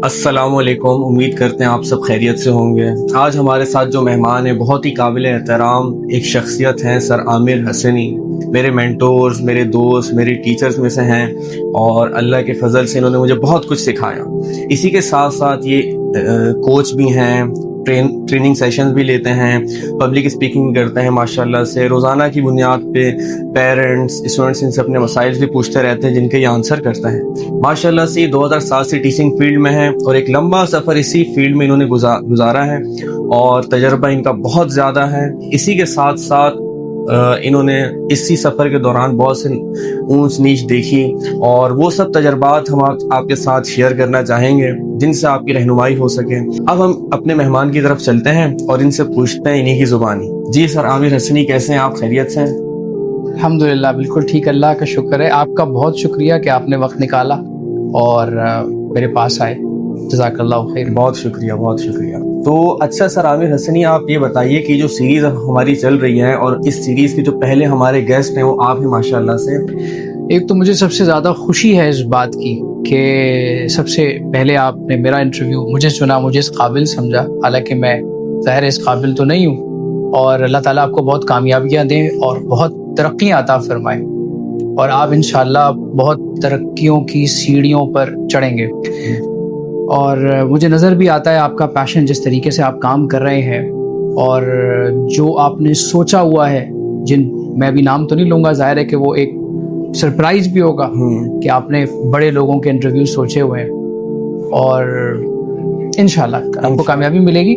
السلام علیکم، امید کرتے ہیں آپ سب خیریت سے ہوں گے۔ آج ہمارے ساتھ جو مہمان ہیں بہت ہی قابل احترام ایک شخصیت ہیں، سر عامر حسنی۔ میرے مینٹورز، میرے دوست، میرے ٹیچرز میں سے ہیں اور اللہ کے فضل سے انہوں نے مجھے بہت کچھ سکھایا۔ اسی کے ساتھ ساتھ یہ کوچ بھی ہیں، ٹریننگ سیشنز بھی لیتے ہیں، پبلک اسپیکنگ کرتے ہیں ماشاءاللہ سے۔ روزانہ کی بنیاد پہ پیرنٹس، اسٹوڈنٹس ان سے اپنے مسائل بھی پوچھتے رہتے ہیں جن کے یہ آنسر کرتے ہیں۔ ماشاءاللہ سے 2007 سے ٹیچنگ فیلڈ میں ہیں اور ایک لمبا سفر اسی فیلڈ میں انہوں نے گزارا ہے اور تجربہ ان کا بہت زیادہ ہے۔ اسی کے ساتھ ساتھ انہوں نے اسی سفر کے دوران بہت سے اونچ نیچ دیکھی اور وہ سب تجربات ہم آپ کے ساتھ شیئر کرنا چاہیں گے جن سے آپ کی رہنمائی ہو سکے۔ اب ہم اپنے مہمان کی طرف چلتے ہیں اور ان سے پوچھتے ہیں انہی کی زبانی۔ جی سر عامر حسنی، کیسے ہیں آپ؟ خیریت سے ہیں؟ الحمدللہ بالکل ٹھیک، اللہ کا شکر ہے۔ آپ کا بہت شکریہ کہ آپ نے وقت نکالا اور میرے پاس آئے، جزاک اللہ خیر۔ بہت شکریہ، بہت شکریہ۔ تو اچھا سر عامر حسنی، آپ یہ بتائیے کہ جو سیریز ہماری چل رہی ہے اور اس سیریز کے جو پہلے ہمارے گیسٹ ہیں وہ آپ ہیں ماشاءاللہ سے۔ ایک تو مجھے سب سے زیادہ خوشی ہے اس بات کی کہ سب سے پہلے آپ نے میرا انٹرویو مجھے سنا، مجھے اس قابل سمجھا، حالانکہ میں ظاہر اس قابل تو نہیں ہوں، اور اللہ تعالیٰ آپ کو بہت کامیابیاں دیں اور بہت ترقیاں عطا فرمائیں، اور آپ انشاءاللہ بہت ترقیوں کی سیڑھیوں پر چڑھیں گے۔ اور مجھے نظر بھی آتا ہے آپ کا پیشن، جس طریقے سے آپ کام کر رہے ہیں اور جو آپ نے سوچا ہوا ہے، میں بھی نام تو نہیں لوں گا، ظاہر ہے کہ وہ ایک سرپرائز بھی ہوگا کہ آپ نے بڑے لوگوں کے انٹرویو سوچے ہوئے ہیں، اور انشاءاللہ آپ کو کامیابی ملے گی